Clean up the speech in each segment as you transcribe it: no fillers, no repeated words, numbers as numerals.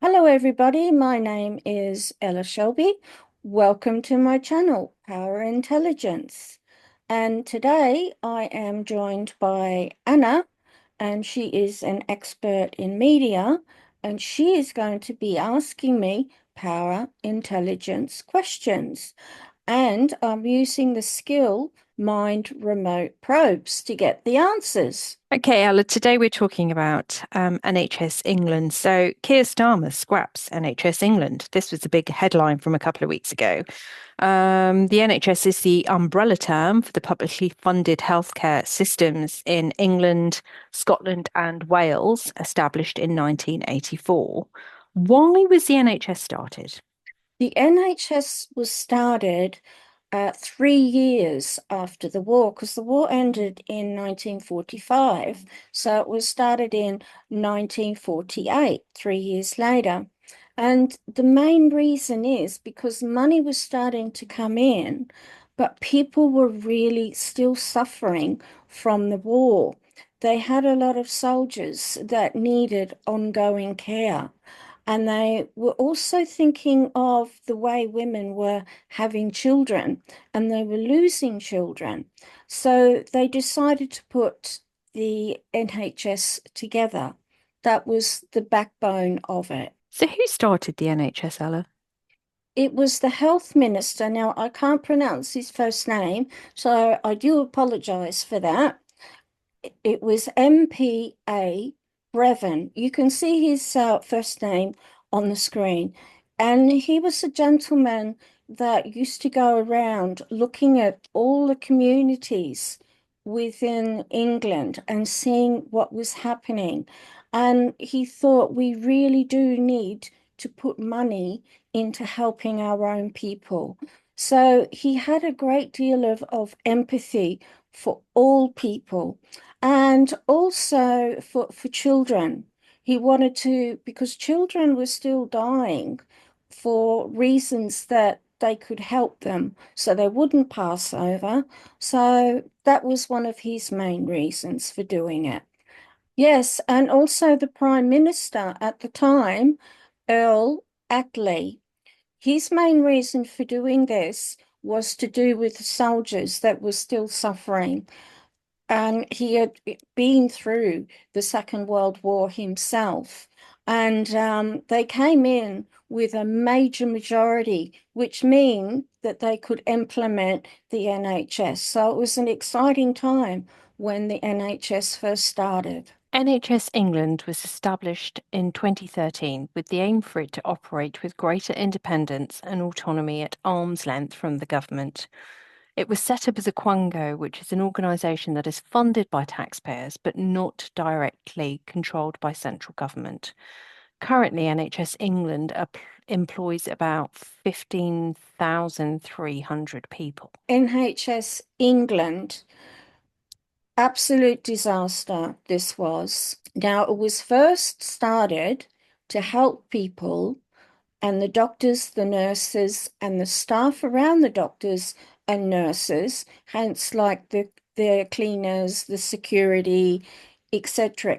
Hello, everybody. My name is Ella Shelby. Welcome to my channel, Power Intelligence. And today I am joined by Anna, and she is an expert in media, and she is going to be asking me power intelligence questions. And I'm using the skill Mind Remote Probes to get the answers. Okay, Ella, today we're talking about NHS England. So Keir Starmer scraps NHS England. This was a big headline from a couple of weeks ago. The NHS is the umbrella term for the publicly funded healthcare systems in England, Scotland, and Wales, established in 1984. Why was the NHS started? The NHS was started 3 years after the war, because the war ended in 1945. So it was started in 1948, 3 years later. And the main reason is because money was starting to come in, but people were really still suffering from the war. They had a lot of soldiers that needed ongoing care. And they were also thinking of the way women were having children and they were losing children. So they decided to put the NHS together. That was the backbone of it. So who started the NHS, Ella? It was the health minister. Now, I can't pronounce his first name, so I do apologize for that. It was MPA Brevin. You can see his first name on the screen. And he was a gentleman that used to go around looking at all the communities within England and seeing what was happening. And he thought we really do need to put money into helping our own people. So he had a great deal of empathy for all people and also for children. He wanted to, because children were still dying for reasons that they could help them so they wouldn't pass over. So that was one of his main reasons for doing it. Yes, and also the Prime Minister at the time, Earl Attlee, his main reason for doing this was to do with the soldiers that were still suffering, and he had been through the Second World War himself. And they came in with a major majority, which mean that they could implement the NHS. So it was an exciting time when the NHS first started. NHS England was established in 2013 with the aim for it to operate with greater independence and autonomy at arm's length from the government. It was set up as a quango, which is an organisation that is funded by taxpayers but not directly controlled by central government. Currently, NHS England employs about 15,300 people. NHS England, absolute disaster this was. Now, it was first started to help people, and the doctors, the nurses, and the staff around the doctors and nurses, hence like the cleaners, the security, etc.,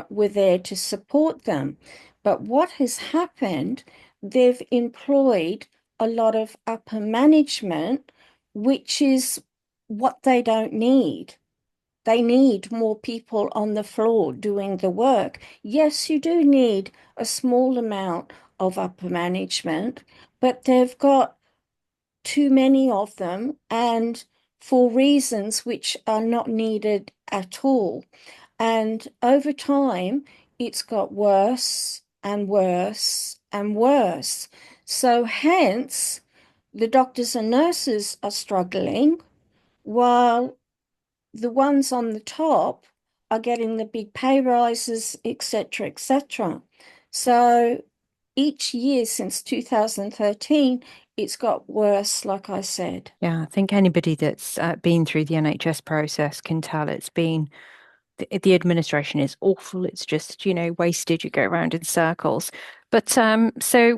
were there to support them. But what has happened, they've employed a lot of upper management, which is what they don't need. They need more people on the floor doing the work. Yes, you do need a small amount of upper management, but they've got too many of them and for reasons which are not needed at all. And over time, it's got worse and worse and worse. So, hence, the doctors and nurses are struggling while the ones on the top are getting the big pay rises, etc., etc. So each year since 2013, it's got worse, like I said. Yeah, I think anybody that's been through the NHS process can tell it's been the administration is awful. It's just, wasted. You go around in circles. But so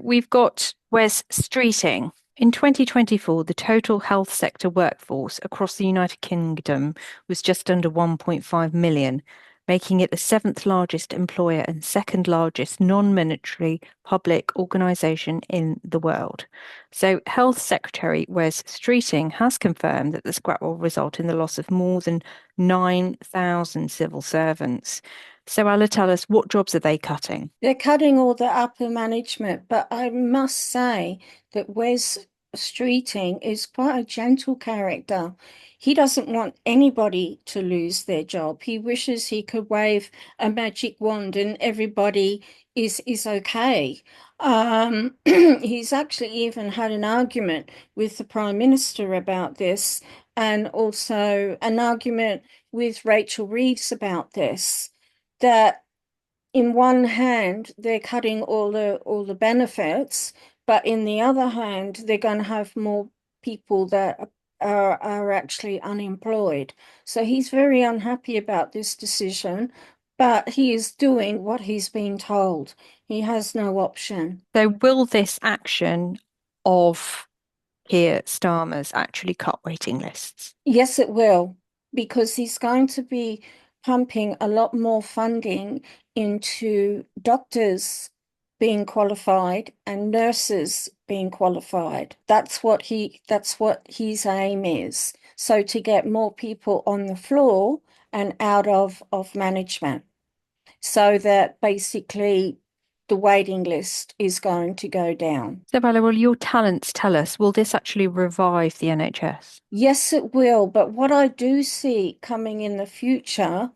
we've got Wes Streeting. In 2024, the total health sector workforce across the United Kingdom was just under 1.5 million. making it the seventh largest employer and second largest non-monetary public organisation in the world. So Health Secretary Wes Streeting has confirmed that the scrap will result in the loss of more than 9,000 civil servants. So Ella, tell us, what jobs are they cutting? They're cutting all the upper management, but I must say that Wes Streeting is quite a gentle character. He doesn't want anybody to lose their job. He wishes he could wave a magic wand and everybody is okay. He's actually even had an argument with the Prime Minister about this, and also an argument with Rachel Reeves about this, that in one hand they're cutting all the benefits, but in the other hand they're going to have more people that are actually unemployed. So he's very unhappy about this decision, but he is doing what he's being told. He has no option. So will this action of Keir Starmer's actually cut waiting lists? Yes, it will, because he's going to be pumping a lot more funding into doctors being qualified and nurses being qualified. That's what his aim is. So to get more people on the floor and out of management, so that basically the waiting list is going to go down. So, Bella, will your talents tell us, will this actually revive the NHS? Yes, it will. But what I do see coming in the future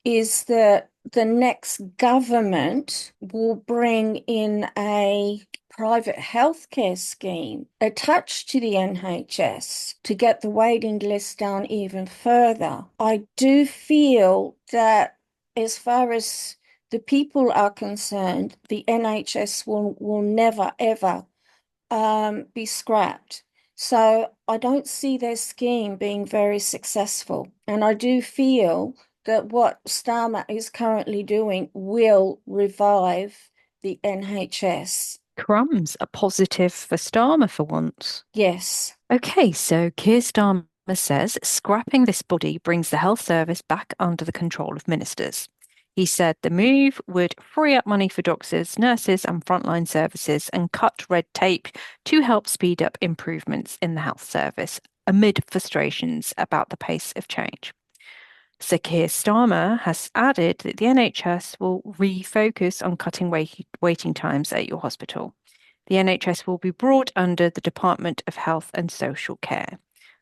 is that the next government will bring in a private healthcare scheme attached to the NHS to get the waiting list down even further. I do feel that as far as the people are concerned, the NHS will never ever be scrapped. So I don't see their scheme being very successful. And I do feel that what Starmer is currently doing will revive the NHS. Crumbs, a positive for Starmer for once. Yes. Okay, so Keir Starmer says scrapping this body brings the health service back under the control of ministers. He said the move would free up money for doctors, nurses, and frontline services and cut red tape to help speed up improvements in the health service amid frustrations about the pace of change. Sir Keir Starmer has added that the NHS will refocus on cutting waiting times at your hospital. The NHS will be brought under the Department of Health and Social Care.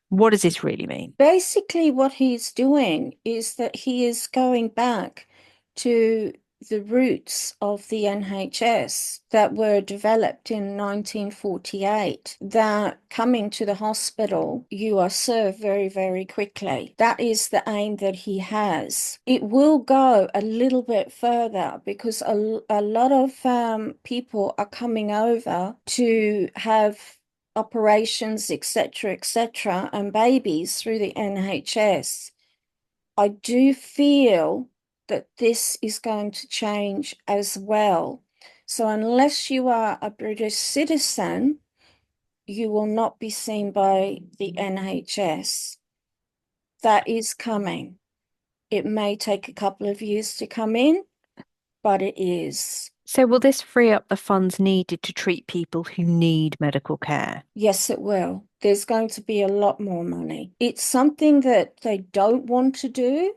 What does this really mean? Basically, what he's doing is that he is going back to the roots of the NHS that were developed in 1948, that coming to the hospital, you are served very, very quickly. That is the aim that he has. It will go a little bit further because a lot of people are coming over to have operations, etc., and babies through the NHS. I do feel that this is going to change as well. So unless you are a British citizen, you will not be seen by the NHS. That is coming. It may take a couple of years to come in, but it is. So, will this free up the funds needed to treat people who need medical care? Yes, it will. There's going to be a lot more money. It's something that they don't want to do.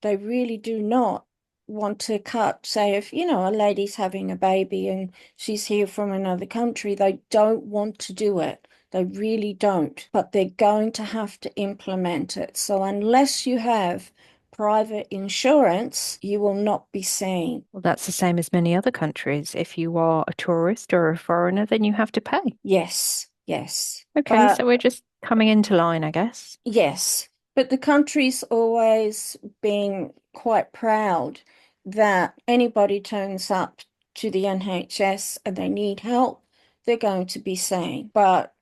They really do not want to cut. Say, if, a lady's having a baby and she's here from another country, they don't want to do it. They really don't. But they're going to have to implement it. So unless you have private insurance, you will not be seen. Well, that's the same as many other countries. If you are a tourist or a foreigner, then you have to pay. Yes, yes. Okay, But so we're just coming into line, I guess. yes, but the country's always been quite proud that anybody turns up to the NHS and they need help, they're going to be seen. But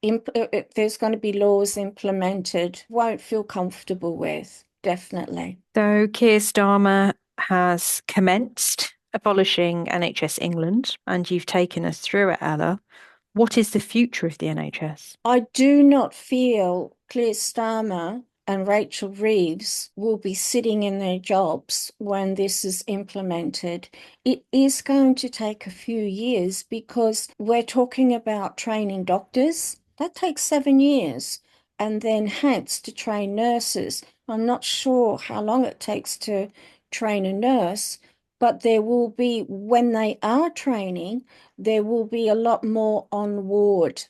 there's going to be laws implemented, won't feel comfortable with, definitely. So, Keir Starmer has commenced abolishing NHS England, and you've taken us through it, Ella. What is the future of the NHS? I do not feel Keir Starmer and Rachel Reeves will be sitting in their jobs when this is implemented. It is going to take a few years because we're talking about training doctors. That takes 7 years. And then hence to train nurses. I'm not sure how long it takes to train a nurse, but there will be, when they are training, there will be a lot more on ward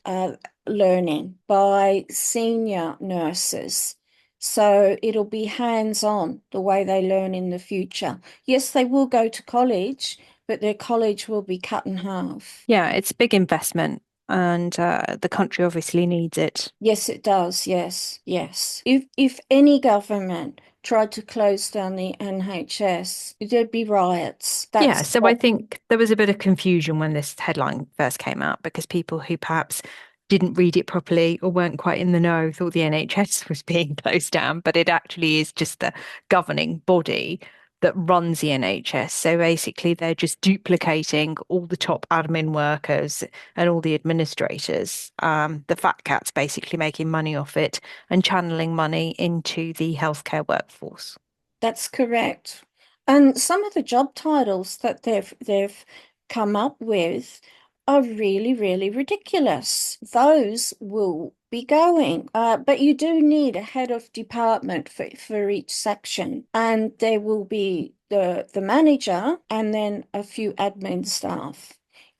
learning by senior nurses. So it'll be hands-on the way they learn in the future. Yes, they will go to college, but their college will be cut in half. Yeah, it's a big investment, and the country obviously needs it. Yes, it does. Yes, yes. If any government tried to close down the NHS, there'd be riots. Yeah, That's so I what, think there was a bit of confusion when this headline first came out because people who perhaps didn't read it properly or weren't quite in the know thought the NHS was being closed down, but it actually is just the governing body that runs the NHS. So basically, they're just duplicating all the top admin workers and all the administrators. The fat cat's basically making money off it and channeling money into the healthcare workforce. that's correct. And some of the job titles that they've come up with are really, really ridiculous. Those will be going. But you do need a head of department for each section. And there will be the manager and then a few admin staff.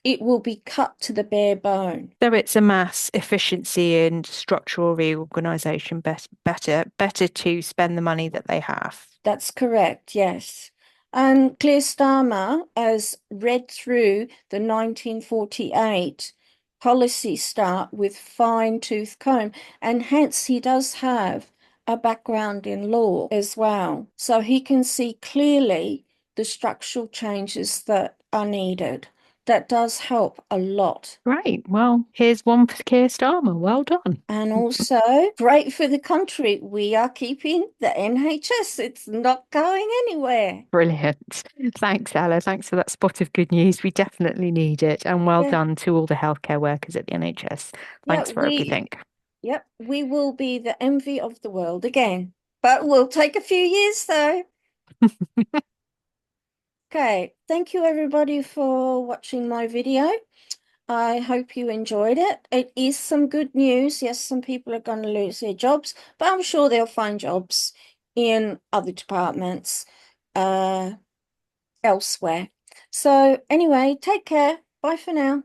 It will be cut to the bare bone. So it's a mass efficiency and structural reorganisation. Better to spend the money that they have. That's correct, yes. And Keir Starmer has read through the 1948 policy start with fine-tooth comb, and hence he does have a background in law as well. So he can see clearly the structural changes that are needed. That does help a lot. Right. Well, here's one for Keir Starmer. Well done. And also great for the country. We are keeping the NHS. It's not going anywhere. Brilliant. Thanks, Ella. Thanks for that spot of good news. We definitely need it. And well Yeah, done to all the healthcare workers at the NHS. yeah, Thanks for everything. yep, we will be the envy of the world again. But we'll take a few years though. Okay, thank you everybody for watching my video. I hope you enjoyed it. It is some good news. Yes, some people are going to lose their jobs, but I'm sure they'll find jobs in other departments elsewhere. So anyway, take care. Bye for now.